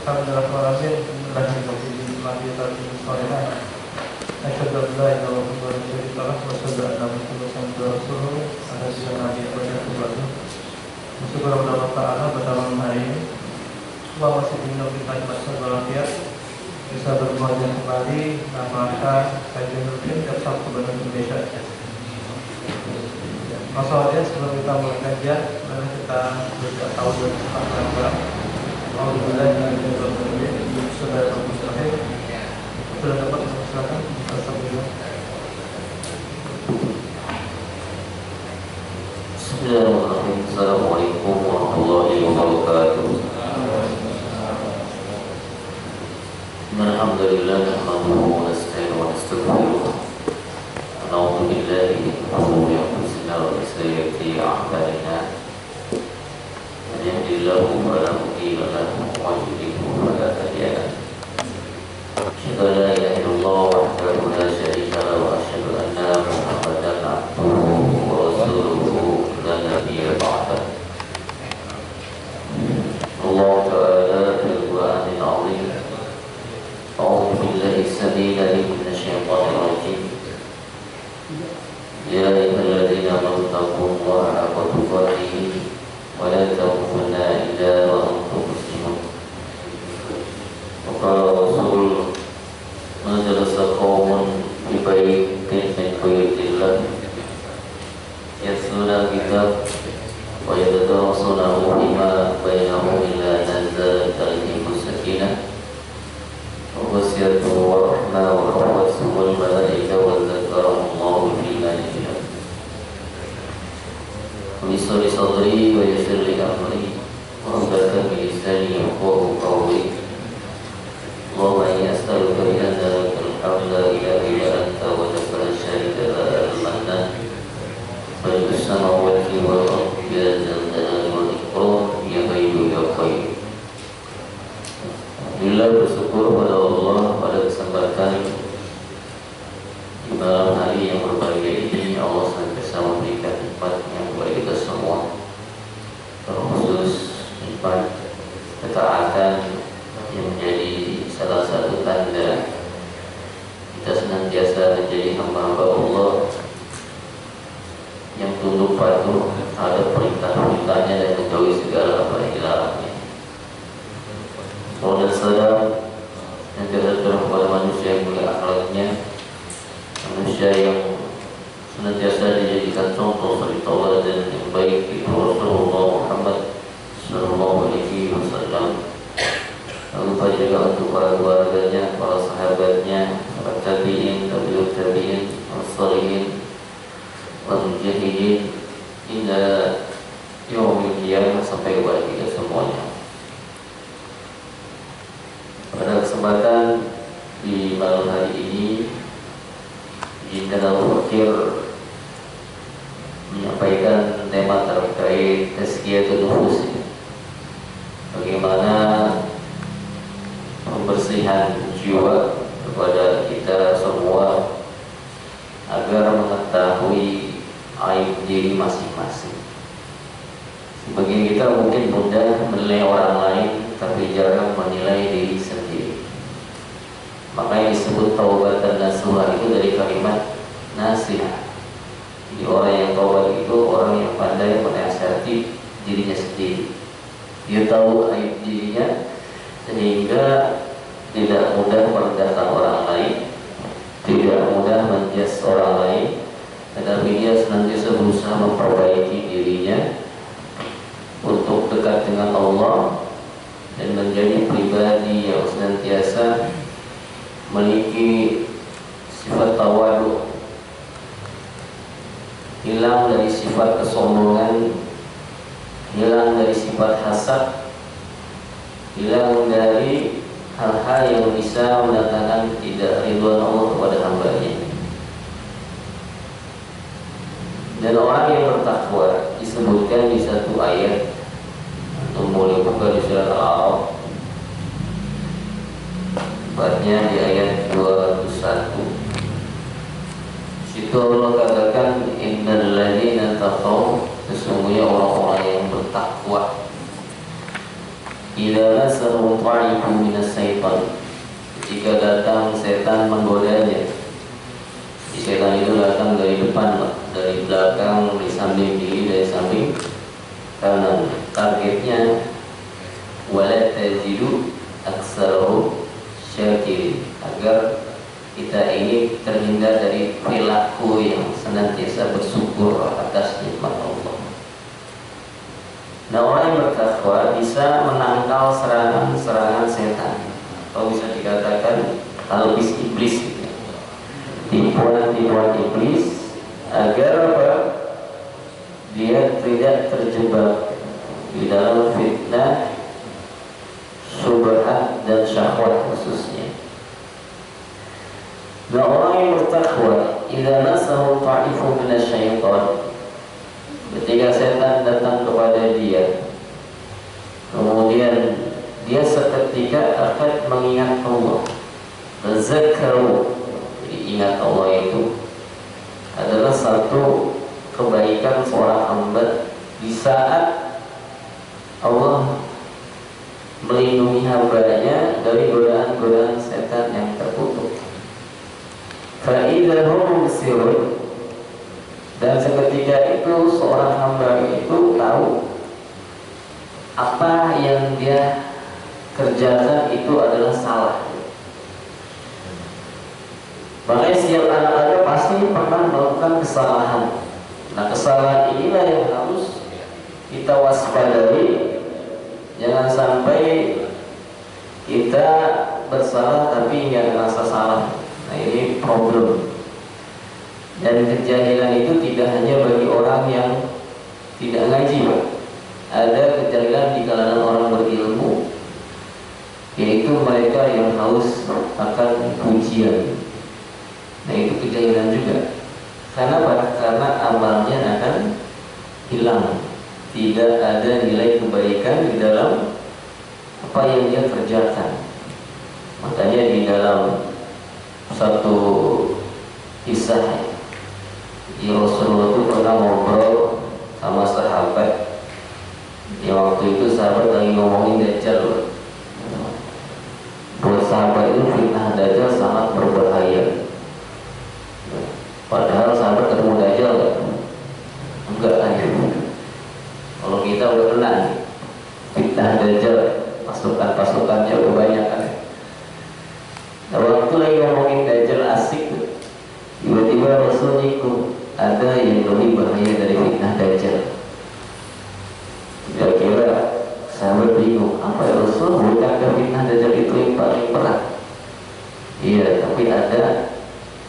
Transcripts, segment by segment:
Alhamdulillahirrahmanirrahim. Bismillahirrahmanirrahim. Asyhadu an la ilaha illallah wa syarika lahu wa asyhadu anna Muhammadan rasulullah. Assalamualaikum warahmatullahi wabarakatuh. Bersyukur kepada Allah Ta'ala pada malam hari ini Allah masih berikan kita nikmat walafiat bisa bermuajah kembali maka saya Nurdin dan Sabtu Bandung Indonesia. Masalahnya sebelum kita mulai kajian, mari kita berdoa tahu dan alhamdulillah sudah mustahil sudah dapat silakan. Bismillahirrahmanirrahim. Assalamualaikum warahmatullahi wabarakatuh. Alhamdulillah nahmaduhu wa nasta'inuhu wa nastaghfiruh. Na'udzu billahi min shururi anfusina wa min sayyiati a'malina. Man yahdihillahu fala mudilla lahu wa man yudlil fala hadiya lahu. Asyhadu an la ilaha illallah wahdahu la syarika lahu wa asyhadu anna Muhammadan abduhu wa rasuluhu la nabiyya ba'dahu. Allah Ta'ala fil Qur'anil 'azim. A'udzu billahi as-sami'il 'alim minasy syaithanir rajim. Ya ayyuhalladzina amanu taqullaha haqqa tuqatih wa la tamutunna illa wa antum muslimun. Qala Rasul ma jalasa qaumun fi baitin min buyutillah yatluna kitab wa yatadarasunahu bima bainahum illa nazalat alaihim sakinah wa ghashiyatuhum rahmah wa hafathumul malaikatu wa dzakarahumullahu fi man yasha. Bismillah sadri wa yassir li amri wa hlul min lisani yafqahu qawli. Allahumma inni as'aluka bi anna lakal hamdu la ilaha illa anta wahdaka la syarika laka al-mannan badi'us samawati wal ardi ya dzal jalali wal ikram ya hayyu ya qayyum. Alhamdulillah, bersyukur pada Allah pada kesempatan di malam hari yang berbahagia ini Allah senantiasa memberikan nikmat yang kepada kita semua, terkhusus nikmat ketaatan yang menjadi salah satu tanda kita senantiasa menjadi hamba-hamba Allah yang tunduk patuh terhadap perintah-perintahnya dan menjauhi segala apa yang dilarangnya. Salam dan salam yang terhadap kepada manusia yang mulia akhlaknya, manusia yang senantiasa dijadikan contoh bagi tauladan yang baik di Rasulullah Muhammad sallallahu alaihi wasallam. Lalu juga untuk para keluarganya, para sahabatnya, para tabi'in, tabi'ut tabi'in, as-salihin, wal mujahidin hingga yaumil qiyamah sampai kepada kita semuanya. Pada kesempatan di malam hari ini izinkan Al-Fakir menyampaikan tema terkait tazkiyatun nufus, bagaimana pembersihan jiwa kepada kita semua agar mengetahui aib diri masing-masing. Sebagian kita mungkin mudah menilai orang lain tapi jarang menilai diri sendiri. Makanya disebut taubatan nasuha itu dari kalimat nasihat. Jadi orang yang taubat itu orang yang pandai menasihati dirinya sendiri. Dia tahu aib dirinya sehingga tidak mudah merendahkan orang lain, tidak mudah menjudge orang lain, tetapi dia senantiasa berusaha memperbaiki dirinya untuk dekat dengan Allah dan menjadi pribadi yang senantiasa memiliki sifat tawadu, hilang dari sifat kesombongan, hilang dari sifat hasad, hilang dari hal-hal yang bisa mendatangkan tidak ridwan Allah kepada hamba-Nya. Dan orang yang bertakwa disebutkan di satu ayat, untuk boleh buka di surat Al-A'raf, tepatnya di ayat 201. Situ Allah katakan, innal ladzina taqaw, sesungguhnya orang-orang yang bertakwa idza masahu ta'ifun minas syaitan, jika datang setan menggodanya. Setan itu datang dari depan, dari belakang, dari samping kiri, dari samping kanan. Targetnya wala tazidu aktsarahum syakirin, agar kita ini terhindar dari perilaku yang senantiasa bersyukur atas nikmat Allah. Nah, orang yang bertakwa bisa menangkal serangan-serangan setan, atau bisa dikatakan talbis iblis, tipuan-tipuan iblis, agar apa? Dia tidak terjebak di dalam fitnah, syubhat dan syahwat khususnya. Nah, orang yang bertakwa, idza masahu ta'ifun minasyaitan, ketika setan datang kepada dia, kemudian dia seketika akan mengingat Allah. Tazakkaru, ingat Allah itu adalah satu kebaikan seorang hamba di saat Allah melindungi hambanya dari godaan-godaan setan yang terkutuk. Fa'idha hum mubsirun, dan seketika itu seorang hamba itu tahu apa yang dia kerjakan itu adalah salah. Makanya setiap anak ada pasti pernah melakukan kesalahan. Nah, kesalahan inilah yang harus kita waspadai. Jangan sampai kita bersalah tapi nggak merasa salah. Nah, ini problem. Dan kejahilan itu tidak hanya bagi orang yang tidak ngaji, Pak. Ada kejahilan di kalangan orang berilmu, yaitu mereka yang haus akan pujian. Nah, itu kejahilan juga. Karena apa? Karena amalnya akan hilang. Tidak ada nilai kebaikan di dalam apa yang dia kerjakan. Makanya di dalam satu kisah, Rasulullah itu pernah ngobrol sama sahabat. Di waktu itu sahabat lagi ngomongin Dajjal. Buat sahabat itu fitnah Dajjal sangat berbahaya. Padahal sahabat ketemu Dajjal enggak kan? Kalau kita udah kenal fitnah Dajjal, pasukan-pasukannya udah banyak kan. Nah, waktu lagi ngomongin Dajjal asik, tiba-tiba Rasul nyinggung, ada yang lebih bahaya dari fitnah Dajjal. Kira-kira sahabat bingung, apa ya Rasul? Bukankah fitnah Dajjal itu yang paling berat? Iya, tapi ada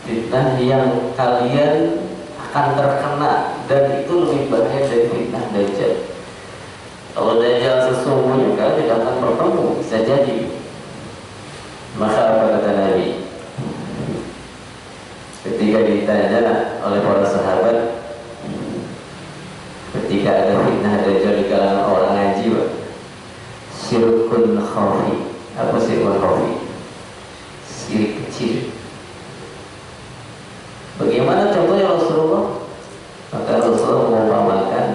fitnah yang kalian akan terkena, dan itu lebih bahaya dari fitnah Dajjal. Kalau Dajjal sesungguhnya kalian tidak akan bertemu, bisa jadi. Maka apa kata Nabi? Ketika ditanya oleh para sahabat, ketika ada fitnah Dajjal di kalangan orang ngaji, syirkun khafi. Apa syirkun khafi? Syirik kecil. Bagaimana contohnya Rasulullah? Maka Rasulullah mengumpamakan,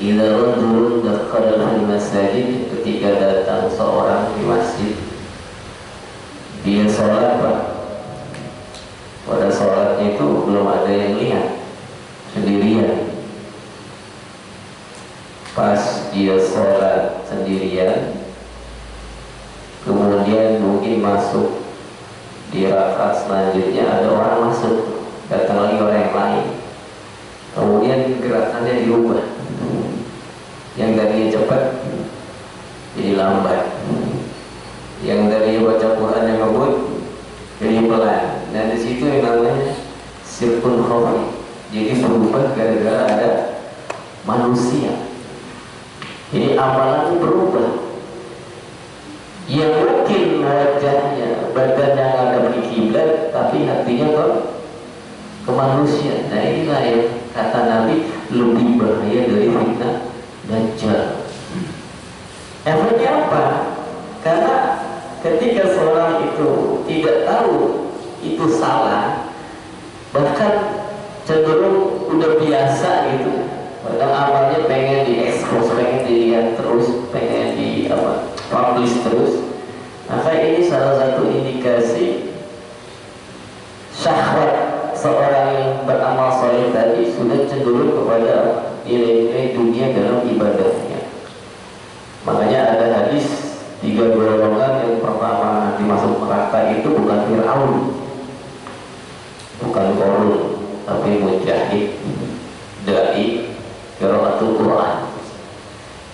idza rajulun dakhala fil masjid, ketika datang seorang di masjid, dia sholat, Pak. Pada sholatnya itu belum ada yang lihat, sendirian. Pas dia sholat sendirian, kemudian mungkin masuk di rakaat selanjutnya, ada orang masuk, datang lagi orang yang lain, kemudian gerakannya diubah, yang tadinya cepat jadi lambat, yang dari baca Quran yang ngebut jadi pelan. Dan di situ yang namanya sirkun khafi. Jadi berubah gara-gara ada manusia. Jadi amalan itu berubah. Yang mungkin wajahnya, badannya ada di kiblat, tapi hatinya ke manusia. Nah, inilah yang kata Nabi lebih bahaya dari fitnah Dajjal. Efeknya apa? Karena ketika seorang itu tidak tahu itu salah, bahkan cenderung udah biasa gitu, padahal amalnya pengen diekspos, pengen dilihat terus, pengen publish terus, maka ini salah satu indikasi syahwat seorang yang beramal soleh tadi sudah cenderung kepada nilai-nilai dunia dalam ibadahnya. Makanya ada hadis 3 golongan yang pertama dimasuk neraka itu bukan Fir'aun, bukan Qarun, tapi mujahid, dai, qiraatul Quran.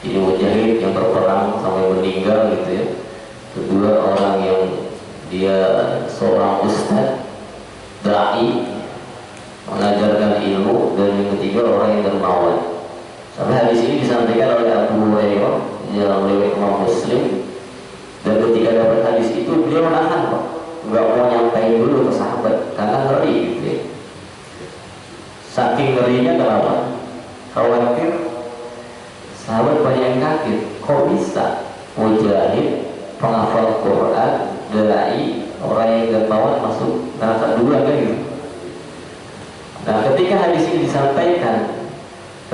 Jadi mujahid yang berperang sampai meninggal gitu ya. Kedua orang yang dia seorang ustaz, dai, mengajarkan ilmu. Dan yang ketiga orang yang dermawan. Sampai hadis ini disampaikan oleh Abu Hurairah yang riwayat Imam Muslim. Dan ketika dapat hadis itu dia menahan kok, nggak mau nyampaikan dulu ke sahabat karena ngeri gitu ya. Saking ngerinya kenapa? Khawatir sahabat banyak yang kaget, kok bisa mujahid, penghafal Quran, dai, orang yang dermawan masuk neraka dua kan gitu. Nah ketika hadis ini disampaikan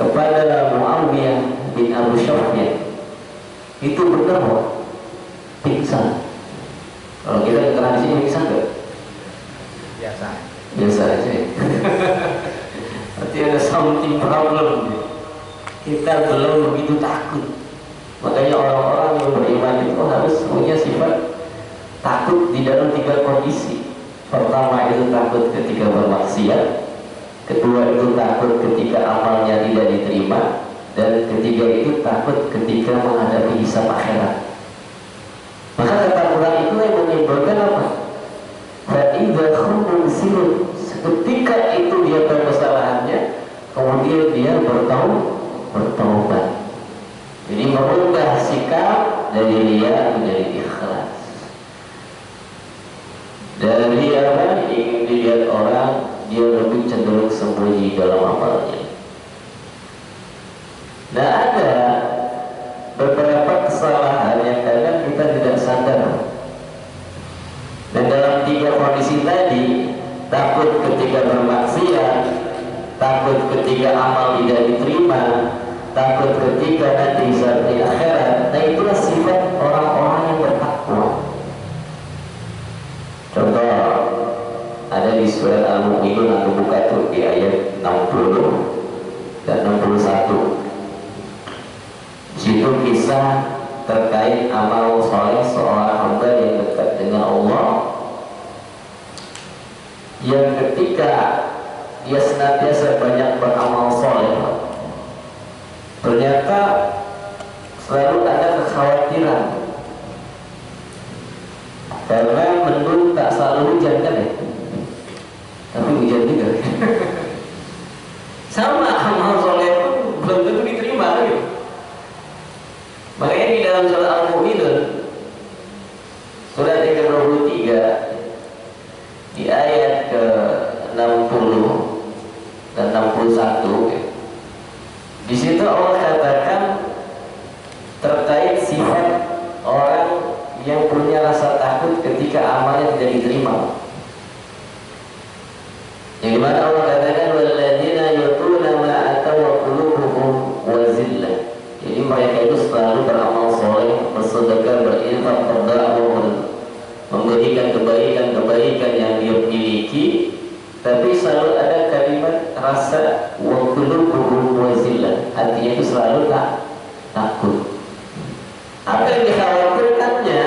kepada Muawiyah bin Abu Sufyan, itu benar kok, pingsan. Kalau kita kena di sini pingsan nggak? Biasa aja. Berarti ada something problem. Kita belum begitu takut. Makanya orang-orang yang beriman itu harus punya sifat takut di dalam 3 kondisi. Pertama itu takut ketika bermaksiat, kedua itu takut ketika amalnya tidak diterima, dan ketiga itu takut ketika menghadapi hisab akhirat. Maka ketakutan itu yang menimbulkan apa? Fa'idha khumul sirun. Ketika itu dia tahu kesalahannya, kemudian dia bertaubat. Jadi merubah sikap dari riya menjadi ikhlas. Dari apa? Ingin dilihat orang, dia lebih cenderung sembunyi dalam amalnya. Nah ada beberapa kesalahan yang kadang kita tidak sadar. Dan dalam 3 kondisi tadi, takut ketika bermaksiat, takut ketika amal tidak diterima, takut ketika nanti saat di akhirat. Nah itulah sifat orang-orang yang bertakwa. Contoh ada di surat Al-Mu'minun, aku buka tuh di ayat 60 dan 61. Di situ kisah terkait amal soleh seorang hamba yang dekat dengan Allah, yang ketika dia senantiasa banyak beramal soleh, ternyata selalu ada kekhawatiran karena mendung tak selalu hujan kan ya, tapi hujan juga. Sama amal soleh pun belum tentu diterima gitu. Makanya di dalam surat Al-Mu'minun, surat yang ke-23 di ayat ke-60 dan 61, di situ Allah katakan terkait sifat orang yang punya rasa takut ketika amalnya tidak diterima. Yang dimana Allah katakan walladzina yutuna ma ataw wa qulubuhum wazillah. Jadi mereka itu selalu beramal soleh, bersedekah, berinfak, berdakwah, memberikan kebaikan-kebaikan yang dia miliki, tapi selalu ada kalimat rasa wa qulubuhum wazillah. Hatinya itu selalu takut. Apa yang dikhawatirkannya?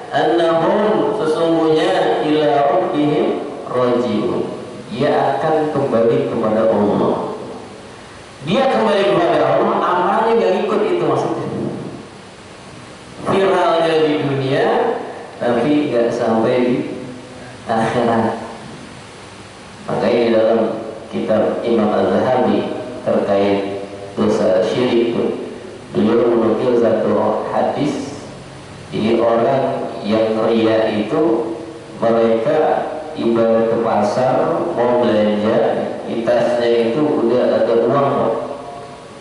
Annahum, sesungguhnya ila rabbihim rajiun. Dia akan kembali kepada Allah. Dia kembali kepada Allah, amalnya gak ikut, itu maksudnya. Viralnya di dunia, tapi gak sampai di akhirat. Makanya di dalam kitab Imam Az-Zahabi terkait dosa syirik itu, beliau menukil satu hadis. Jadi orang yang riya itu, mereka ibarat ke pasar mau belanja, di tasnya itu udah ada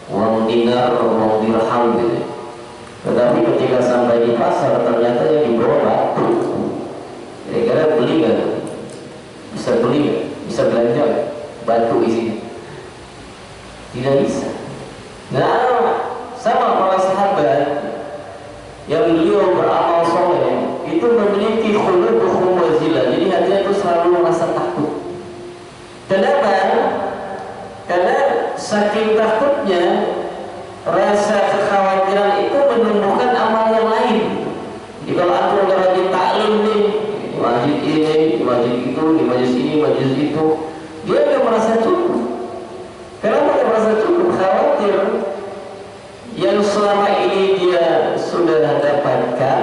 uang dinar, uang dirham gitu. Tetapi ketika sampai di pasar ternyata yang dibawa batu. Kira-kira beli nggak? Bisa beli nggak? Bisa belanja nggak? Batu isinya? Tidak bisa. Nah, sama para sahabat yang beliau menumbuhkan amal yang lain. Jadi kalau antum udah rajin taklim nih, di masjid ini, di masjid itu, di majelis ini, majelis itu, dia udah merasa cukup. Kenapa dia merasa cukup? Khawatir yang selama ini dia sudah dapatkan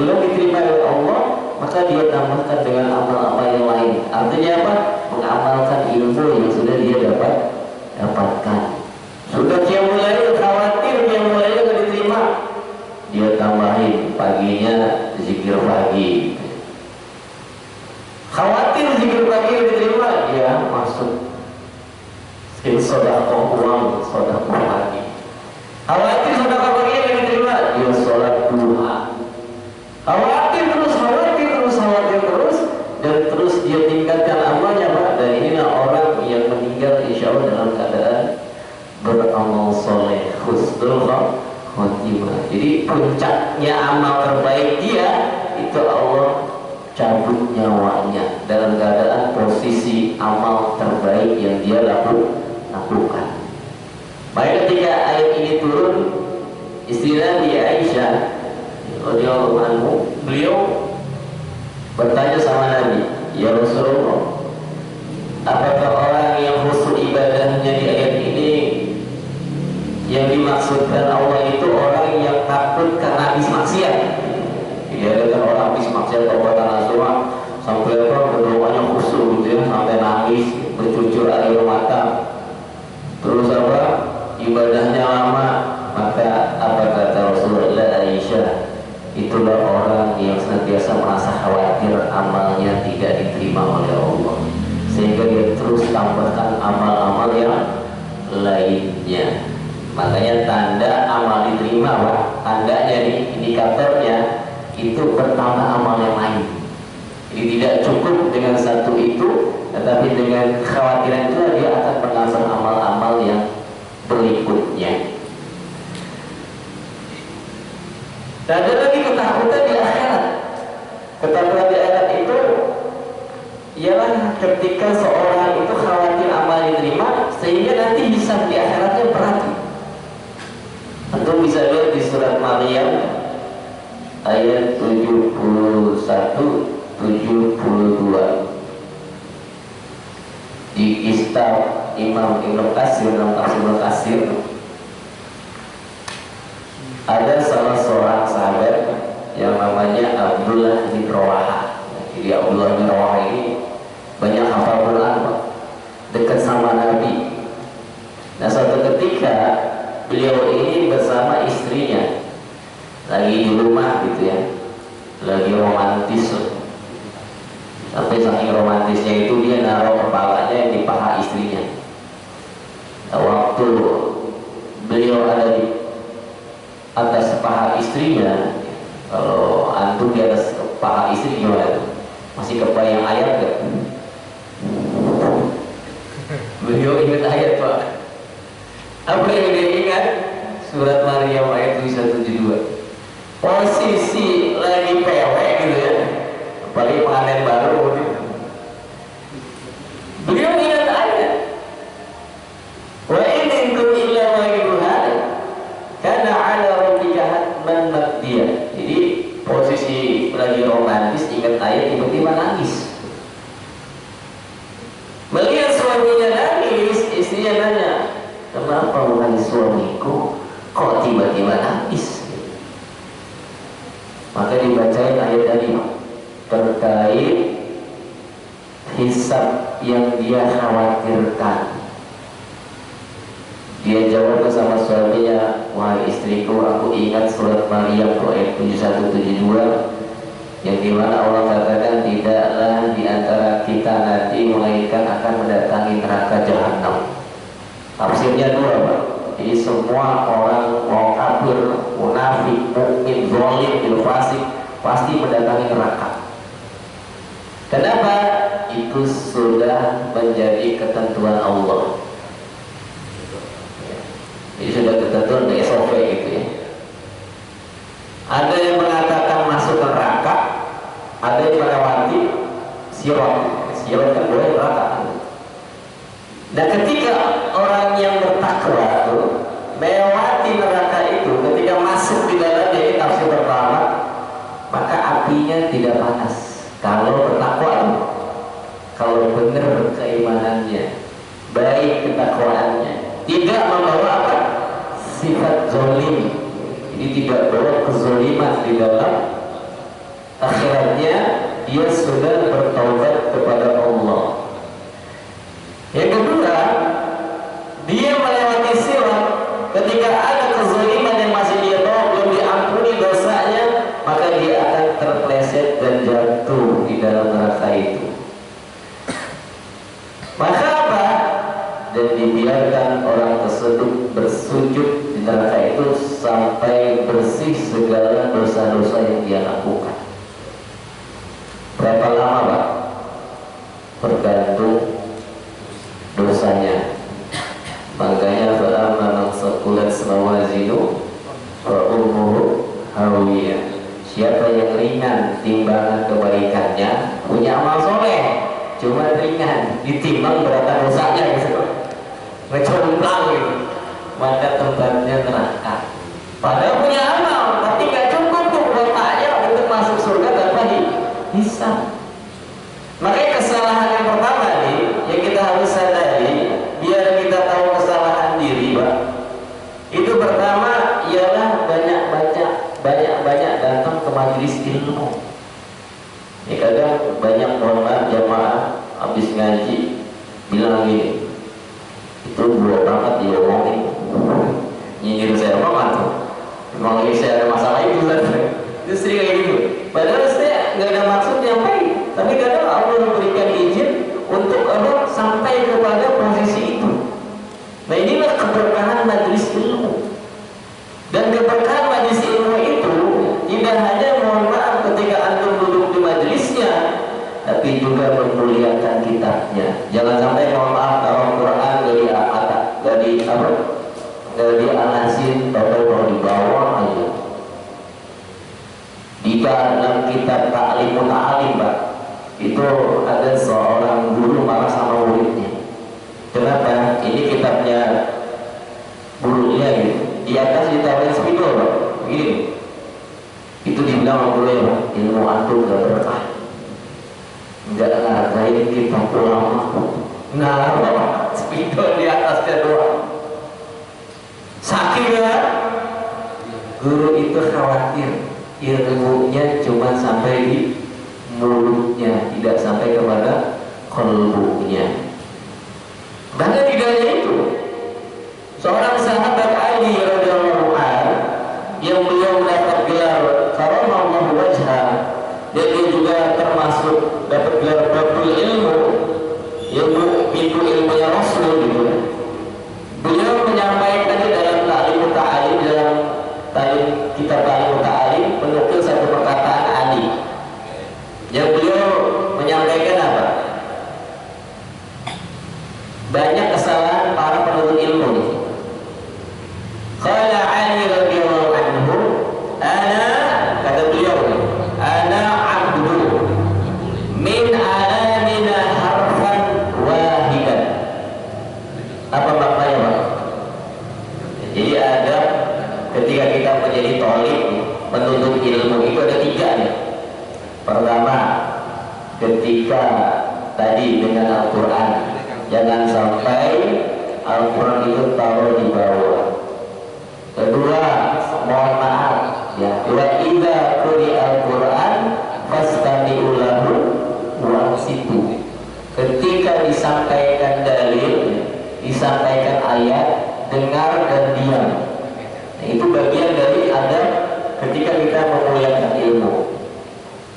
belum diterima oleh Allah, maka dia tambahkan dengan amal-amal yang lain. Artinya apa? Mengamalkan ilmu yang sudah dia dapatkan. Sudah dia mulai khawatir, dia mulai nggak diterima, dia tambahin paginya zikir pagi. Khawatir zikir pagi diterima, dia masuk sedekah uang, sedekah pagi. Khawatir sedekah pagi yang diterima, dia sholat duha. Khawatir terus, dan terus dia tingkatkan amalnya, Pak. Dan inilah orang yang meninggal insya Allah dalam keadaan beramal soleh, husnul khotimah. Jadi puncaknya amal terbaik dia itu Allah cabut nyawanya dalam keadaan posisi amal terbaik yang dia lakukan. Baik, ketika ayat ini turun, istri Nabi Aisyah radhiyallahu anhu, beliau bertanya sama Nabi, ya Rasulullah, apakah orang yang khusyuk ibadahnya di ayat ini yang dimaksudkan Allah itu orang yang takut karena habis maksiat? Jadi ada kan orang habis maksiat perbuatan nasuha sampai apa berdoanya khusyuk gitu ya, sampai nangis bercucur air mata, terus apa ibadahnya lama, maka apa kata Rasulullah, Aisyah, itulah orang yang senantiasa merasa khawatir amalnya tidak diterima oleh Allah, sehingga dia terus tambahkan amal-amal yang lainnya. Makanya tanda amal diterima, Pak, tandanya nih, indikatornya itu bertambah amal yang lain. Jadi tidak cukup dengan satu itu, tetapi dengan kekhawatiran itu dia akan menambah amal-amal yang berikutnya. Dan ada lagi ketakutan di akhirat. Ketakutan di akhirat itu ialah ketika seorang itu khawatir amal diterima, sehingga nanti hisab di akhiratnya berat. Antum bisa lihat di surat Maryam ayat 71-72 di kitab Imam Ibnu Katsir dalam tafsir Ibnu Katsir. Ada salah seorang sahabat yang namanya Abdullah bin Rawaha. Jadi Abdullah bin Rawaha ini banyak hafal Quran, dekat sama Nabi. Nah, suatu ketika beliau ini bersama istrinya lagi di rumah gitu ya, lagi romantis. Sampai saking romantisnya itu dia naruh kepalanya di paha istrinya. Nah, waktu beliau ada di atas paha istrinya, kalau antum di atas paha istri gimana tuh? Masih kebayang ayat gak? Beliau ingat ayat, Pak. Apa yang dia ingat? Surat Maryam ayat 172. Posisi lagi pewek gitu ya, apalagi pengantin baru gitu. Beliau ingat ayat, wa in minkum illa waridha kana ala rabbika hatman maqdiya. Jadi posisi lagi romantis ingat ayat, tiba-tiba nangis. Melihat suaminya nangis, istrinya nanya, kenapa menangis suamiku kok tiba-tiba nangis? Maka dibacain ayat tadi terkait hisab yang dia khawatirkan. Dia jawab bersama suaminya, wahai istriku, aku ingat surat Maryam ayat 71-72 yang dimana Allah katakan tidaklah di antara kita nanti melainkan akan mendatangi neraka jahanam. Tafsirnya dua, Pak. Jadi semua orang mau kafir, munafik, mukmin, zalim, fasik pasti mendatangi neraka. Kenapa? Itu sudah menjadi ketentuan Allah. Jadi sudah ketentuan dari SOP gitu ya. Ada yang mengatakan masuk neraka, ada yang melewati sirat. Sirat kan boleh neraka. Dan ketika orang yang bertakwa itu melewati neraka itu, ketika masuk di panas. Kalau bertakwa, kalau benar keimanannya, baik ketakwaannya, tidak membawa apa? Sifat zolim. Ini tidak bawa kezoliman di dalam akhiratnya, dia sudah bertaubat kepada Allah. Yang kedua, dia melewati sirat. Ketika ada kezaliman yang masih dia tahu belum diampuni dosanya, maka dia akan terpleset dan jatuh di dalam neraka itu. Maka apa? Dan dibiarkan orang tersebut bersujud di neraka itu sampai bersih segala dosa-dosa yang dia lakukan. Berapa lama, Pak? Tergantung dosanya. Makanya fa'amman saqulat mawazinu fa ummuhu hawiyah. Siapa yang ringan timbangan kebaikannya, punya amal soleh, cuma ringan ditimbang berapa dosanya gitu, ngecomblang gitu, maka tempatnya neraka. Padahal punya amal, tapi nggak cukup tuh kuotanya untuk masuk surga tanpa hisab. Makanya kesalahan yang pertama nih yang kita harus sadari, biar kita tahu kesalahan diri, Pak. Itu pertama ialah banyak datang ke majelis ilmu. Ya kadang banyak orang jamaah habis ngaji bilang gini, itu buat banget dia ngomongin, nyindir saya banget tuh. Memang ini saya ada masalah itu kan. Itu sering kayak gitu. Padahal saya nggak ada maksud nyampaikan, tapi kadang Allah memberikan izin untuk orang sampai kepada posisi itu. Nah inilah keberkahan majelis ilmu. Dan keberkahan majelis ilmu itu tidak hanya mohon maaf ketika antum duduk di majelisnya, tapi juga memuliakan kitabnya. Jangan sampai mohon maaf kalau Quran gak dianasin atau di bawah aja. Di dalam kitab Ta'limul Alim, Pak, itu ada seorang guru marah sama muridnya. Kenapa? Ini kitabnya gurunya gitu. Di atas ditawarin spidol, Pak. Begini. Itu dibilang oleh ilmu antum gak berkah. Enggak ngargain kitab ulama. Nah, spidol di atasnya doang. Sakitnya guru itu khawatir ilmunya cuma sampai di mulutnya, tidak sampai kepada qalbunya. Bahkan tidak hanya itu, seorang sahabat Ali radhiyallahu anhu yang beliau mendapat gelar karamallahu wajha, dan dia juga termasuk dapat gelar babul ilmu, ilmu pintu ilmunya Rasul gitu. Beliau menyampaikan di dalam Ta'limut Ta'alim, dalam kitab Ta'limut Ta'alim, menukil satu perkataan Ali yang beliau menyampaikan apa? Banyak kesalahan para penuntut ilmu nih. Qala Ali radhiyallahu anhu, ana, kata beliau, ana abdu min alamina harfan wahidan. Apa maknanya, Pak? Jadi ada ketika kita menjadi thalib, menuntut ilmu itu ada tiga nih. Pertama, ketika tadi dengan Al-Quran, jangan sampai Al-Quran itu taruh di bawah. Kedua, mohon maaf ya, wa idza quri'a Al-Quran fastami'u lahu wa ansitu. Ketika disampaikan dalil, disampaikan ayat, dengar dan diam. Nah, itu bagian dari adab ketika kita memuliakan ilmu.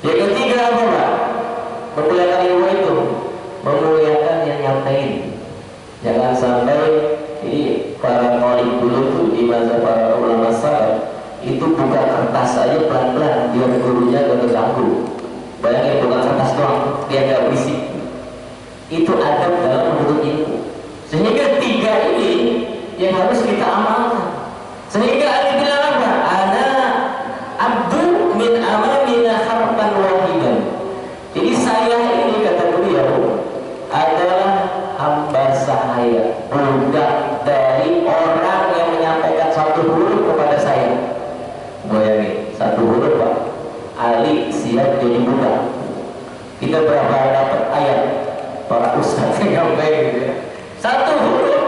Yang ketiga apa, Pak? Memuliakan ilmu itu memuliakan yang nyampein. Jangan sampai ini para thalib dulu tuh di masa para ulama salaf itu buka kertas aja pelan-pelan biar gurunya gak terganggu. Bayangin buka kertas doang, dia gak berisik. Itu adab dalam menuntut ilmu. Sehingga tiga ini yang harus kita amalkan. Sehingga Ali bilang apa? Ana abdu min amamina harfan wahidan. Jadi saya ini, kata beliau, adalah hamba sahaya, budak dari orang yang menyampaikan satu huruf kepada saya. Bayangin, satu huruf, Pak. Ali siap jadi budak. Kita berapa dapat ayat para ustaz yang baik gitu ya. Satu huruf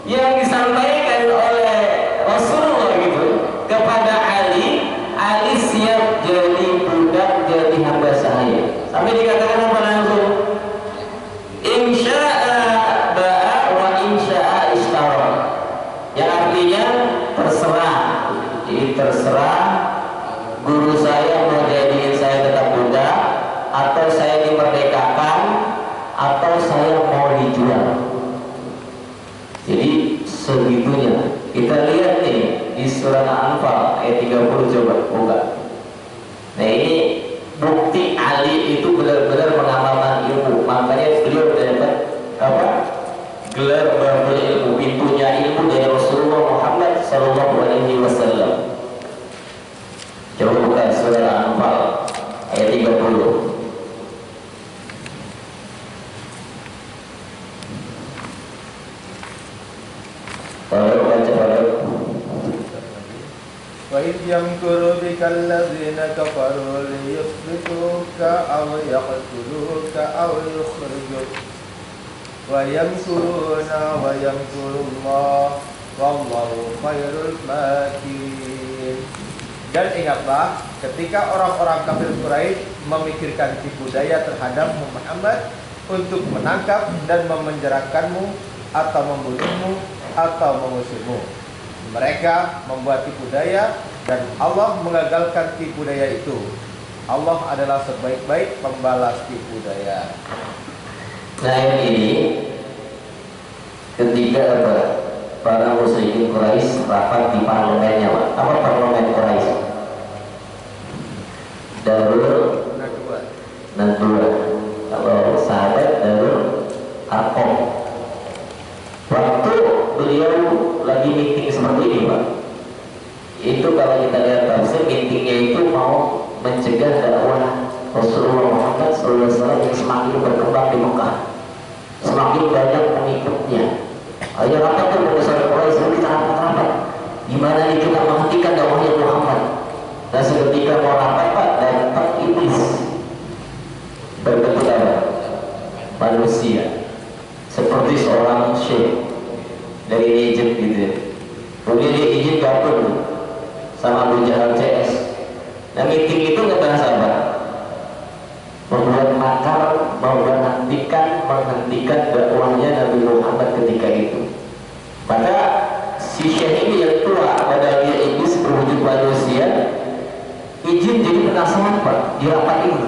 yang disampaikan oleh Rasulullah gitu kepada Ali, Ali siap jadi budak, jadi hamba sahaya. Sampai dikatakan apa langsung? Insya'a ba'a wa insya'a ishtara. Yang artinya terserah. Jadi terserah guru saya mau jadiin saya tetap budak, atau saya dimerdekakan, atau saya mau dijual. Jadi segitunya. Kita lihat nih di surat Al-Anfal ayat 30, coba buka. Nah ini bukti Ali itu benar-benar mengamalkan ilmu. Makanya beliau dapat apa? Gelar Babul Ilmu, pintunya ilmu dari Rasulullah Muhammad Sallallahu Alaihi Wasallam. Coba buka surat Al-Anfal ayat 30. Kalau baca pada وَإِذْ يَمْكُرُ بِكَ الَّذِينَ كَفَرُوا لِيُثْبِتُوكَ أَوْ يَقْتُلُوكَ أَوْ يُخْرِجُوكَ وَيَمْكُرُونَ وَيَمْكُرُ اللَّهُ وَاللَّهُ خَيْرُ الْمَاكِرِينَ. Dan ingatlah ketika orang-orang kafir Quraisy memikirkan tipu daya terhadap Muhammad untuk menangkap dan memenjarakanmu atau membunuhmu atau mengusirmu. Mereka membuat tipu daya dan Allah mengagalkan tipu daya itu. Allah adalah sebaik-baik pembalas tipu daya. Nah ini ketika apa? Para musyrikin Quraisy rapat di parlemennya, Pak. Apa parlemen Quraisy? Darul Nadwa. Kalau sahabat Darul Arqam. Waktu beliau lagi meeting seperti ini, Pak, itu kalau kita lihat tafsir, meetingnya itu mau mencegah dakwah Rasulullah Muhammad SAW yang semakin berkembang di Mekah, semakin banyak pengikutnya. Ayo rapat tuh besar Quraisy, kita rapat. Gimana nih kita menghentikan dakwahnya Muhammad? Dan seketika mau rapat, Pak, datang iblis berbentuk apa? Manusia, seperti seorang syekh dari Egypt gitu ya. Kemudian dia izin gabung sama Abu Jahal CS. Nah meeting itu ngebahas apa? Membuat makar, menghentikan dakwahnya Nabi Muhammad ketika itu. Maka si syekh ini yang tua, pada dia iblis berwujud manusia, izin jadi penasehat, Pak, di rapat ini.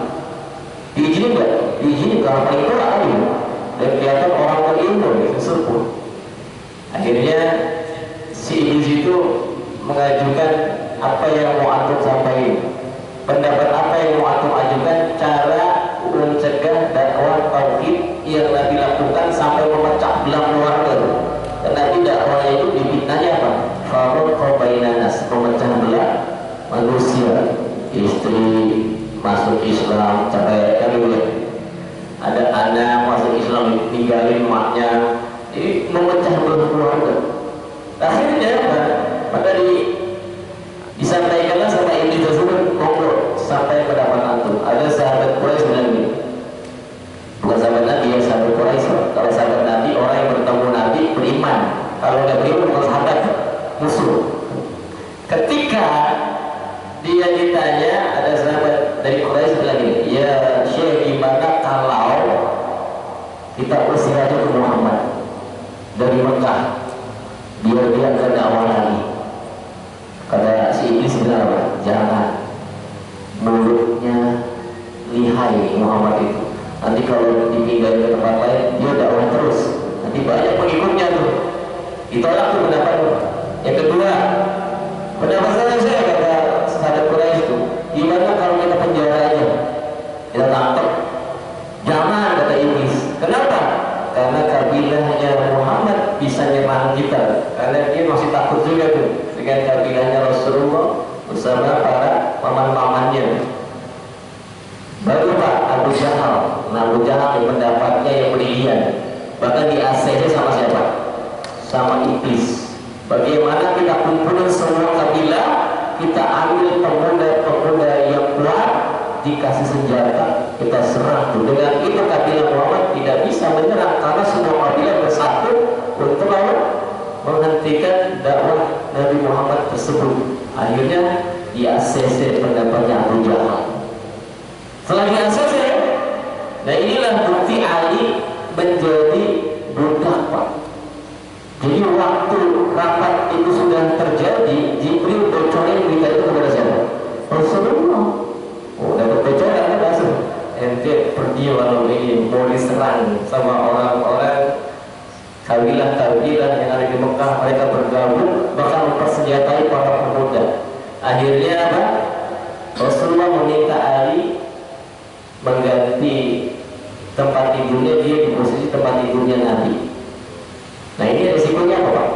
Diizinin nggak? Diizinin, kalau itu alim dan kelihatan orang berilmu gitu, sepuh. Akhirnya si iblis itu mengajukan apa yang mau antum sampaikan, pendapat apa yang mau antum ajukan, cara mencegah dakwah tauhid yang Nabi lakukan sampai memecah belah keluarga. Dan Nabi dakwahnya itu dipitnahnya apa? Farraqqa bainan nas, memecah belah manusia, istri masuk Islam, cerai kan gitu. Ada anak masuk Islam tinggalin emaknya. Jadi memecah belah keluarga. Akhirnya apa? Maka disampaikanlah sama iblis tersebut, monggo sampai pendapat antum. Ada sahabat Quraisy bilang gini, bukan sahabat Nabi ya, sahabat Quraisy. Kalau sahabat Nabi orang yang bertemu Nabi beriman, kalau nggak beriman bukan sahabat, musuh. Ketika dia ditanya, ada sahabat dari Quraisy bilang gini, ya Syekh, gimana kalau kita usir aja ke Muhammad dari Mekah, biar dia ke dakwah lagi. Kata si iblis bilang apa? Jangan, mulutnya lihai Muhammad itu. Nanti kalau dipindahin ke tempat lain, dia dakwah terus. Nanti banyak pengikutnya tuh. Ditolak tuh pendapatnya. Yang kedua, pendapat saya kata sahabat Quraisy itu, gimana kalau kita penjara aja, kita tangkap? Jangan, kata iblis. Kenapa? Karena kabilahnya Muhammad bisa nyerang kita, karena dia masih takut juga tuh dengan kabilahnya Rasulullah bersama para paman-pamannya. Baru Pak Abu Jahal. Nah, Abu Jahal yang pendapatnya yang brilian, bahkan di ACC sama siapa? Sama iblis. Bagaimana kita kumpulkan semua kabilah, kita ambil pemuda-pemuda yang dikasih senjata, kita serang. Dengan itu kabilah Muhammad tidak bisa menyerang karena semua kabilah bersatu untuk menghentikan dakwah Nabi Muhammad tersebut. Akhirnya di ACC pendapatnya Abu Jahal. Setelah di ACC, nah inilah bukti Ali menjadi budak, Pak. Jadi waktu rapat itu sudah terjadi, Jibril bocorin berita itu kepada siapa? Rasulullah. Oh, dapat bocoran kan langsung. Ente pergi malam ini mau diserang sama orang-orang kabilah-kabilah yang ada di Mekah. Mereka bergabung bahkan mempersenjatai para pemuda. Akhirnya apa? Rasulullah meminta Ali mengganti tempat tidurnya, dia di posisi tempat tidurnya Nabi. Nah ini resikonya apa, Pak?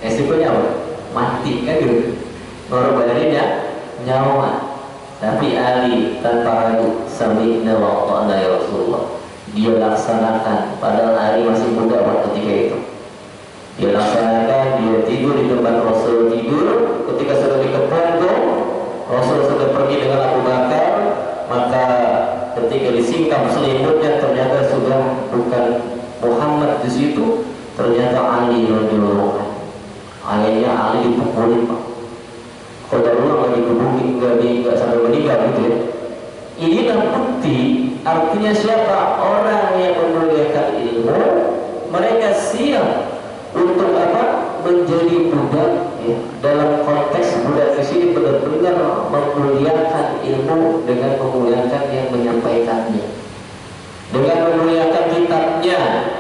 Resikonya apa? Mati kan gitu. Ngorbanin ya nyawa. Tapi Ali tanpa ragu, sami'na wa ata'na ya Rasulullah. Dia laksanakan, padahal Ali masih muda ketika itu. Dia laksanakan, dia tidur di tempat Rasul tidur. Ketika sudah dikepung, Rasul sudah pergi dengan Abu Bakar. Maka ketika disingkap selimutnya ternyata sudah bukan Muhammad di situ, ternyata Ali radhiyallahu anhu. Akhirnya Ali dipukulin, Pak. Qadarullah nggak dikebukin, nggak sampai meninggal gitu ya. Inilah bukti, artinya siapa? Orang yang memuliakan ilmu, mereka siap untuk apa? Menjadi budak ya. Dalam konteks budak di sini benar-benar memuliakan ilmu dengan memuliakan yang menyampaikannya, dengan memuliakan kitabnya,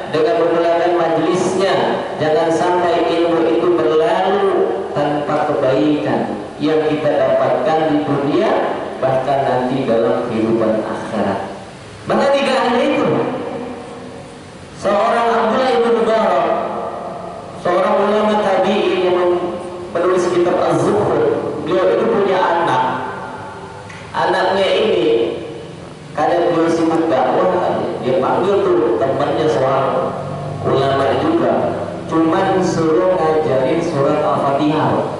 dengan memuliakan majelisnya. Jangan sampai ilmu itu berlalu tanpa kebaikan yang kita dapatkan di dunia, bahkan nanti dalam kehidupan akhirat. Maka tidak hanya itu, seorang Abdullah ibn Mubarak, seorang ulama tabi'in yang menulis kitab Az-Zuhud, beliau itu punya anak. Anaknya ini kadang beliau sibuk dakwah, dia panggil tuh temannya seorang ulama juga, cuman suruh ngajarin surat Al-Fatihah.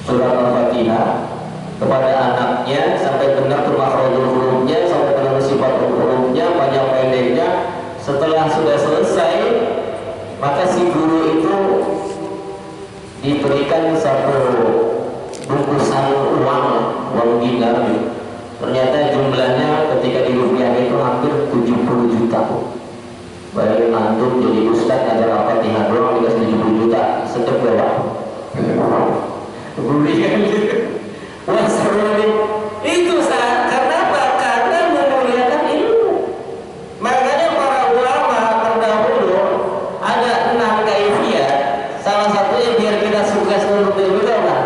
Surat Al-Fatihah kepada anaknya sampai benar tuh makhrajul hurufnya, sampai benar sifat hurufnya, panjang pendeknya. Setelah sudah selesai, maka si guru itu diberikan satu bungkusan uang dinar. Ternyata jumlahnya ketika dirupiahkan itu hampir 70 juta. Bayangin antum jadi ustadz ajar Al-Fatihah doang dikasih 70 juta, sedep gak, Pak? Berikan wah seru nih. Itu karena apa? Karena memuliakan ilmu. Makanya para ulama terdahulu ada 6 kaifiat. Salah satunya biar kita sukses untuk ilmu apa?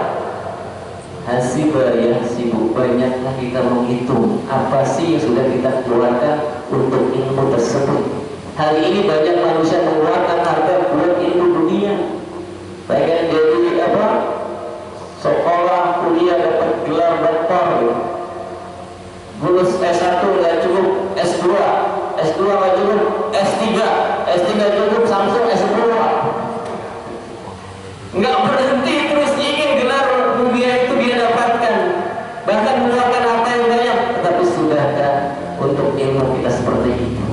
Hasibah ya, sibuk banyaklah kita menghitung apa sih yang sudah kita keluarkan untuk ilmu tersebut. Hari ini banyak manusia mengeluarkan harta buat ilmu dunia. Baik jadi apa? Sekolah, kuliah, dapat gelar doktor, lulus S1 nggak cukup, S2 nggak cukup, S3 cukup, Samsung S2, nggak berhenti terus ingin gelar dunia itu dia dapatkan, bahkan mengeluarkan harta yang banyak. Tetapi sudahkah untuk ilmu kita seperti itu?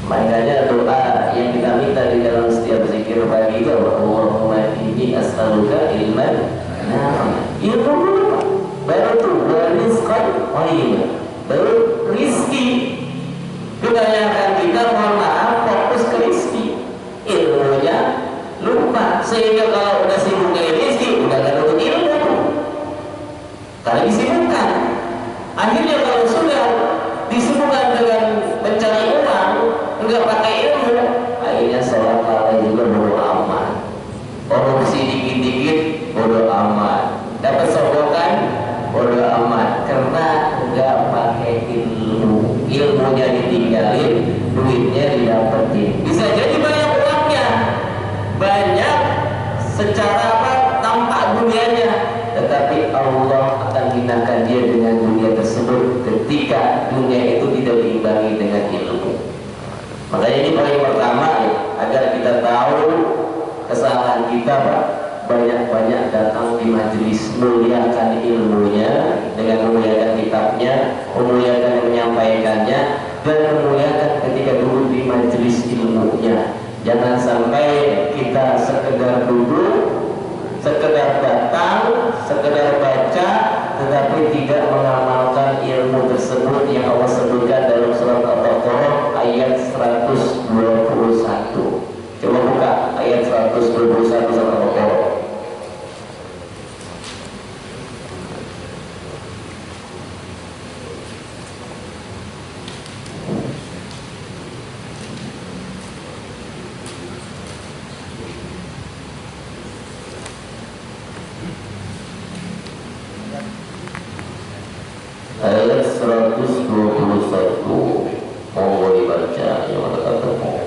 Makanya doa yang kita minta di dalam setiap zikir pagi itu, Allahumma inni as'aluka ilman ilmu dulu, Pak. Baru tuh rizqan thayyib, baru rizki. Kebanyakan kita mohon maaf fokus ke rizki, ilmunya lupa. Sehingga kalau udah sibuk dengan rizki, udah gak dapat ilmu karena disibukkan. Akhirnya kalau sudah disibukkan dengan mencari uang, enggak pakai ilmu, akhirnya sholat lalai juga bodo amat, korupsi dikit-dikit bodo amat, dapat sogokan bodo amat, karena enggak pakai ilmu. Ilmunya ditinggalin, duitnya didapetin. Bisa jadi banyak uangnya, banyak secara apa tampak dunianya, tetapi Allah akan hinakan dia dengan dunia tersebut ketika dunia itu tidak diimbangi dengan ilmu. Makanya ini poin pertama ya, agar kita tahu kesalahan kita, Pak. banyak-banyak datang di majelis, muliakan ilmunya dengan memuliakan kitabnya, memuliakan yang menyampaikannya, dan memuliakan ketika duduk di majelis ilmunya. Jangan sampai kita sekedar duduk, sekedar datang, sekedar baca, tetapi tidak mengamalkan ilmu tersebut yang Allah sebutkan dalam surat Al-Baqarah ayat 121. Coba buka ayat 121 surat Al-Baqarah. Ayat 121. Monggo dibaca yang ada katamu.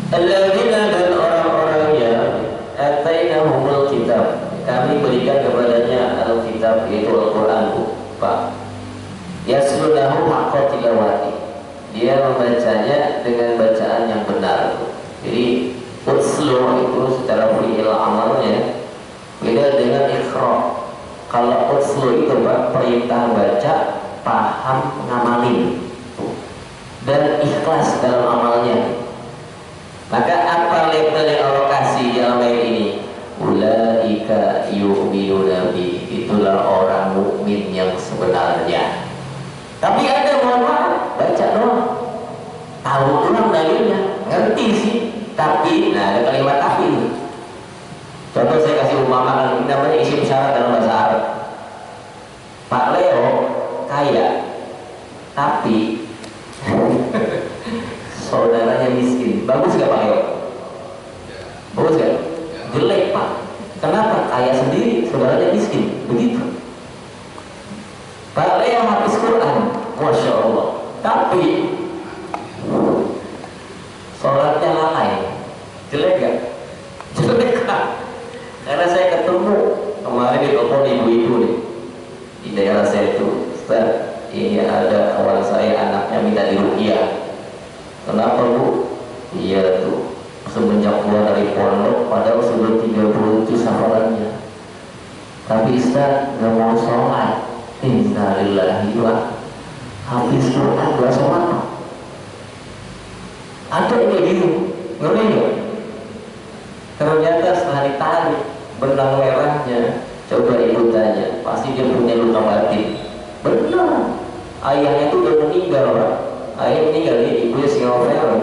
Alladzina, dan orang-orang yang atainahumul kitab, kami berikan kepadanya al-kitab, yaitu Al-Quran, Pak. Yaslunahu haqqa tilawati, dia membacanya dengan bacaan yang benar. Jadi utslu itu secara fi'il amalnya beda dengan ikhra. Kalau utslu itu Pak, perintah baca, paham, ngamalin, dan ikhlas dalam amalnya. Maka apa label yang Allah kasih dalam ayat ini? Ulaika yu'minuna bi, itulah orang mukmin yang sebenarnya. Tapi ada, mohon maaf, baca doang, tahu doang dalilnya, ngerti sih, tapi nah ada kalimat tapi itu. Contoh saya kasih umpama, ini namanya isim syarat dalam bahasa Arab. Pak Leo kaya, tapi saudaranya miskin. Bagus gak Pak Leo? Bagus gak? Jelek Pak. Kenapa? Kaya sendiri, saudaranya miskin. Begitu. Pak Leo habis Quran, Masya Allah, tapi sholatnya lalai. Jelek gak? Jelek Kak. Karena saya ketemu kemarin di telepon ibu-ibu nih di daerah saya itu, Ustaz, ini ada kawan saya anaknya minta diruqyah. Kenapa Bu? Iya tuh, semenjak keluar dari pondok padahal sudah 30 juz hafalannya, tapi Ustaz nggak mau sholat. Innalillahi wa habis Quran gak sholat. Ada yang kayak gitu, ngeri gak? Ternyata setelah ditarik benang merahnya, coba ibu tanya, pasti dia punya luka batin. Benar, ayahnya itu udah meninggal Pak. Ayah meninggal, ibunya Singapura.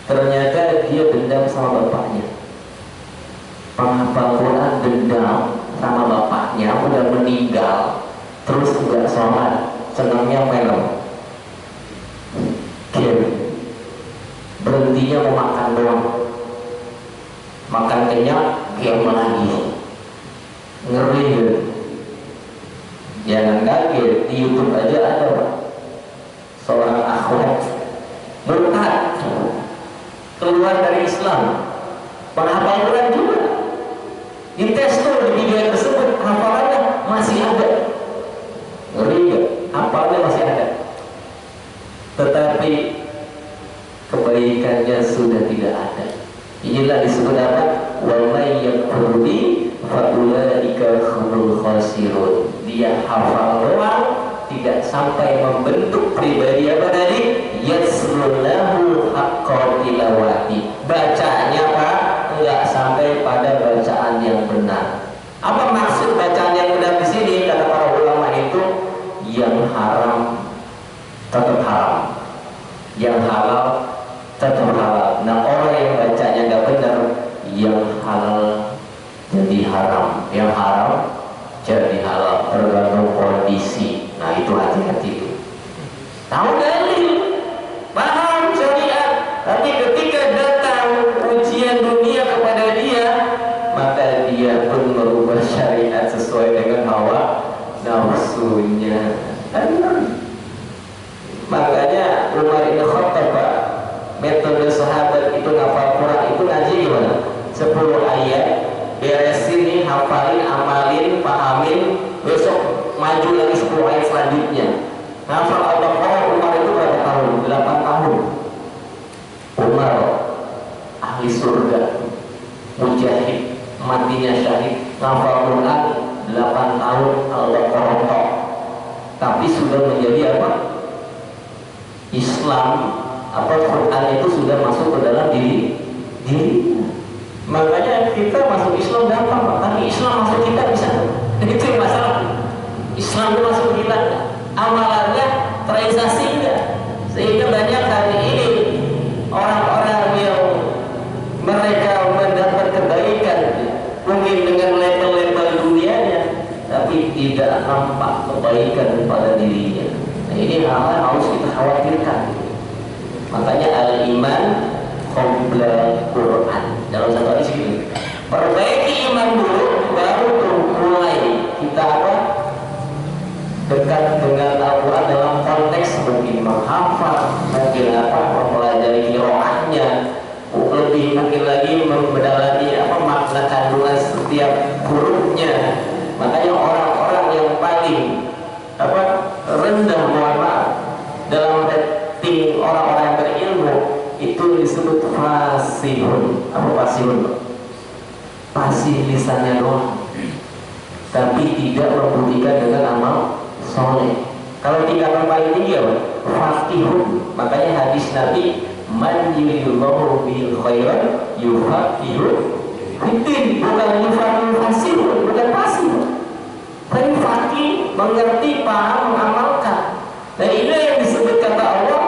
Ternyata dia dendam sama bapaknya. Penghafal Quran dendam sama bapaknya, udah meninggal, terus nggak sholat, senangnya main game, berhentinya mau makan doang, makan kenyang, game lagi. Ngeri gitu. Jangan kaget, di YouTube aja ada Pak, seorang akhwat murtad, keluar dari Islam, penghafal Quran juga, dites tuh di video tersebut, hafalannya masih ada. Ngeri gak? Hafalannya masih ada, tetapi kebaikannya sudah tidak ada. Inilah disebut apa? Wa may yakfur bi fa ulaika humul khasirun. Dia hafal doang, tidak sampai membentuk pribadi apa tadi? Yaslulahu haqqa tilawati. Bacanya Pak, enggak sampai pada bacaan yang benar. Apa maksud bacaan yang benar di sini? Kata para ulama itu, yang haram tetap haram, yang halal tetap halal. Nah, orang yang bacanya enggak benar, yang halal jadi haram, yang haram jadi halal, tergantung kondisi. Nah, itu hati-hati itu. Tahu dalil, ahli surga, mujahid, matinya syahid, ngafal Quran 8 tahun Al-Baqarah, tapi sudah menjadi apa? Islam, Quran itu sudah masuk ke dalam diri. Makanya kita masuk Islam gampang, tapi Islam masuk kita bisa. Itu yang masalah. Islam itu masuk kita, amalannya terrealisasi enggak? Sehingga banyak hari ini orang-orang yang mereka mendapat kebaikan mungkin dengan level-level dunianya, tapi tidak nampak kebaikan pada dirinya. Nah, ini hal-hal harus kita khawatirkan. Makanya al-iman qabla Quran. Dalam satu hadis ini, perbaiki iman dulu, baru mulai kita dekat dengan Al-Quran dalam konteks mungkin menghafal, mungkin mempelajari qiraatnya, lebih mungkin lagi mendalami makna kandungan setiap hurufnya. Makanya orang-orang yang paling rendah, mohon maaf, dalam rating orang-orang yang berilmu itu disebut fasihun. Fasihun? Fasih lisannya doang, tapi tidak membuktikan dengan amal soleh. Kalau tingkatan paling tinggi fakihun. Makanya hadis Nabi, man yuridullahu bil khairan yufaqihu fiddin, bukan yufaqihu fasihun, bukan fasih, tapi fakih, mengerti, paham, mengamalkan. Dan ini yang disebut kata Allah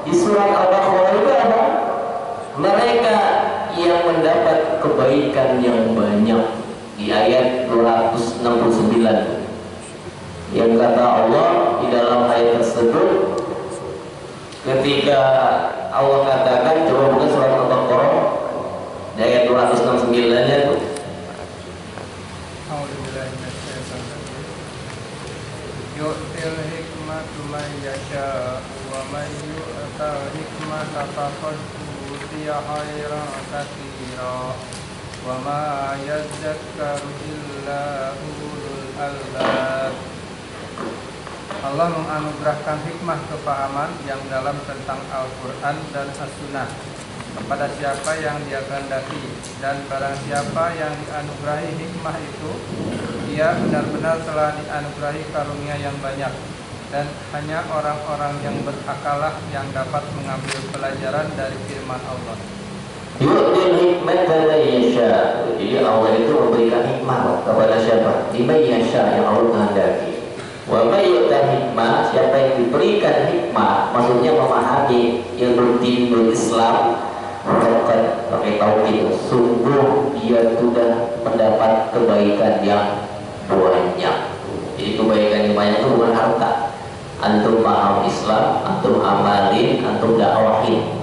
di surat Al-Baqarah itu mereka yang mendapat kebaikan yang banyak, di ayat 269 yang kata Allah di dalam ayat tersebut, ketika Allah katakan, coba buka surat Al-Baqarah di ayat 269-nya tuh. Yu'til hikmatu man yasha wa man yu'tal hikmata faqad utiya khairan katsira wa ma yadzakkaru illa ulul albab. Allah menganugerahkan hikmah kepahaman yang dalam tentang Al-Quran dan As-Sunnah kepada siapa yang Dia kehendaki, dan barang siapa yang dianugerahi hikmah itu, ia benar-benar telah dianugerahi karunia yang banyak, dan hanya orang-orang yang berakalah yang dapat mengambil pelajaran dari firman Allah. Yu'til hikmata man yasha. Jadi Allah itu memberikan hikmah kepada siapa? Liman yasha, yang Allah kehendaki. Wa may yu'ta hikmah, siapa yang diberikan hikmah, maksudnya memahami ilmu din Islam, faqad, pakai tauhid, sungguh dia sudah mendapat kebaikan yang banyak. Jadi kebaikan yang banyak itu bukan harta. Antum paham Islam, antum amalin, antum dakwahin,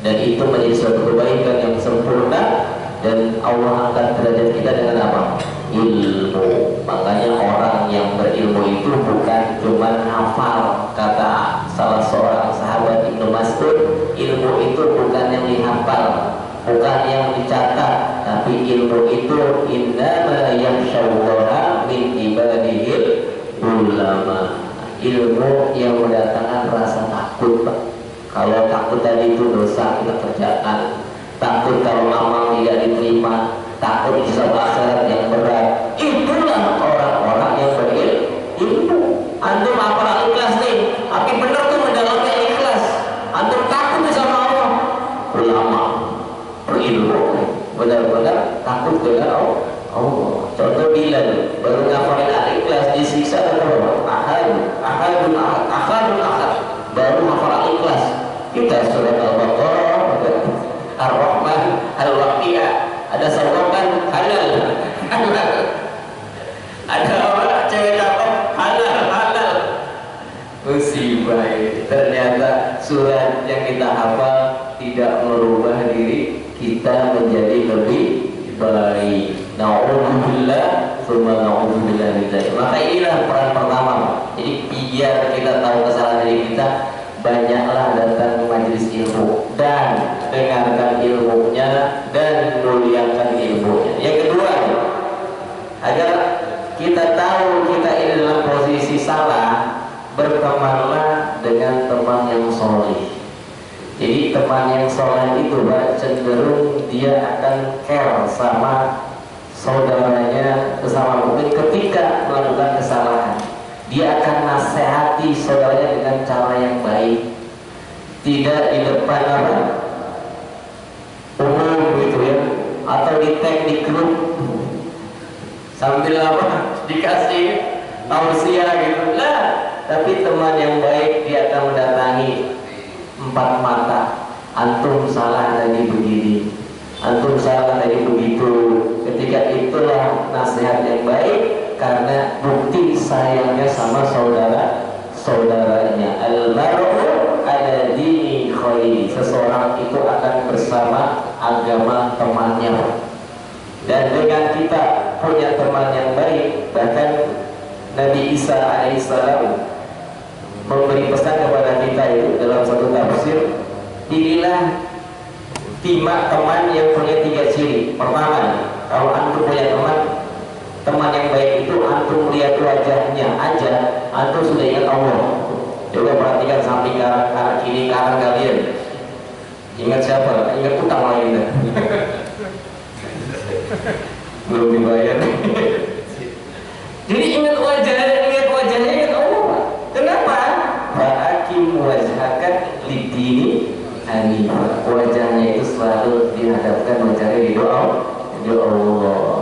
dan itu menjadi suatu kebaikan yang sempurna, dan Allah angkat derajat kita dengan apa? Ilmu. Makanya orang yang berilmu itu bukan cuma hafal. Kata salah seorang sahabat Ibnu Mas'ud, ilmu itu bukan yang dihafal, bukan yang dicatat, tapi ilmu itu innama yakhshallaha min ibadihil ulama. Ilmu yang mendatangkan rasa takut. Kalau takut tadi itu dosa kita kerjakan, takut kalau amal tidak diterima, takut hisab akhirat yang berat. Itulah orang-orang yang berilmu. Antum apal ikhlas nih, tapi benar tuh mendalami ikhlas, antum takut sama Allah. Ulama berilmu benar-benar takut dengan Allah. Contoh Bilal baru ngafalin al-ikhlas disiksa dengan ahadun ahad, baru hafal al-ikhlas. Kita surat Al-Baqarah, Ar-Rahman, Al-Waqi'ah, ada sawaban halal, ada orang cewek cakep halal. Musibah. Ternyata surat yang kita hafal tidak merubah diri kita menjadi lebih baik. Na'udzubillah, tsumma na'udzubillah min dzalik. Maka inilah peran pertama. Jadi biar kita tahu kesalahan diri kita, banyaklah datang ke majelis ilmu dan dengarkan ilmunya dan muliakan ilmunya. Yang kedua, agar kita tahu kita ini dalam posisi salah, bertemanlah dengan teman yang soleh. Jadi teman yang soleh itu cenderung dia akan care sama saudaranya sesama mukmin ketika melakukan kesalahan. Dia akan nasihati saudaranya dengan cara yang baik, tidak di depan umum gitu ya, atau di tag di grup sambil dikasih tausiah gitu lah. Tapi teman yang baik dia akan mendatangi empat mata. Antum salah tadi begini, antum salah tadi begitu. Ketika itulah nasihat yang baik, karena bukti sayangnya sama saudaranya. Al-mar'u ala dini khalili. Seseorang itu akan bersama agama temannya. Dan dengan kita punya teman yang baik, bahkan Nabi Isa alaihissalam memberi pesan kepada kita itu dalam satu tafsir, pilihlah 5 teman yang punya 3 ciri. Pertama, kalau antum punya teman yang baik itu, antum lihat wajahnya aja, antum sudah ingat Allah. Coba perhatikan samping kanan kiri kanan kalian. Ingat siapa? Ingat utang lain. Belum dibayar. Jadi ingat wajahnya, ingat Allah. Kenapa? Fa'akim wajhakan lidini hanifah. Wajahnya itu selalu dihadapkan mencari ridho Allah.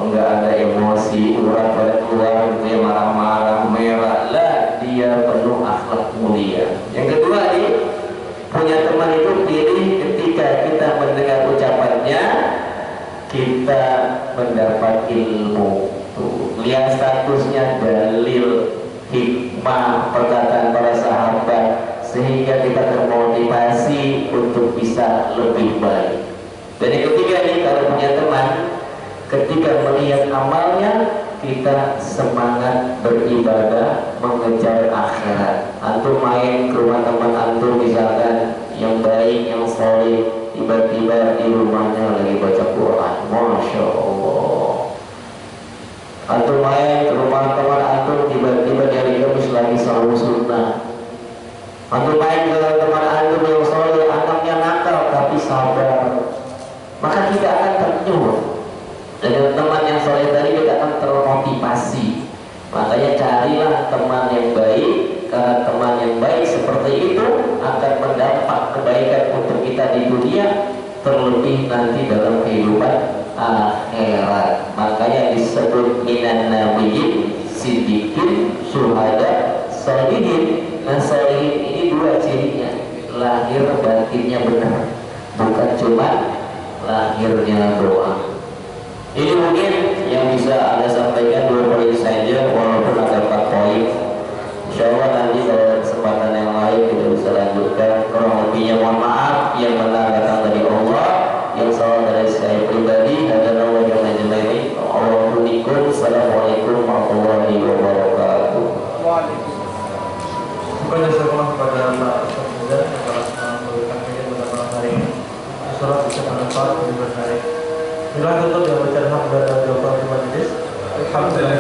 Enggak ada emosi, urat pada keluar gitu ya, marah-marah, merah lah. Dia penuh akhlak mulia. Yang kedua nih, punya teman itu pilih ketika kita mendengar ucapannya, kita mendapat ilmu. Lihat statusnya, dalil, hikmah, perkataan para sahabat, sehingga kita termotivasi untuk bisa lebih baik. Dan yang ketiga nih, kalau punya teman, ketika melihat amalnya, kita semangat beribadah, mengejar akhirat. Antum main ke rumah teman antum misalkan yang baik, yang solid, tiba-tiba di rumahnya lagi baca Quran, Masya Allah. Antum main ke rumah teman antum, tiba-tiba dari Kamis lagi sahur sunnah. Antum main ke teman antum yang soleh, anaknya nakal tapi sabar, maka kita akan ternyuh. Dengan teman yang soleh tadi kita akan termotivasi. Makanya carilah teman yang baik, karena teman yang baik seperti itu akan mendapat kebaikan untuk kita di dunia, terlebih nanti dalam kehidupan akhirat. Makanya disebut minan nabiyyin, siddiqin, syuhada, sholihin. Nah, sholihin ini 2 cirinya, lahir batinnya benar, bukan cuma lahirnya doang. Ini mungkin yang bisa Anda sampaikan 2 poin saja, walaupun ada 4 poin. Insya Allah nanti pada kesempatan yang lain kita bisa lanjutkan. Kurang lebihnya mohon maaf, yang benar datang dari Allah, yang salah dari saya pribadi. Ada Allah yang menjadi Assalamualaikum warahmatullahi wabarakatuh. Bukan jazakallah kepada Pak Ustaz Muda yang telah memberikan kajian pada malam hari ini. Insyaallah bisa bermanfaat dan berkah. Bila tutup yang bercanda kepada Bapak Majelis. Alhamdulillah.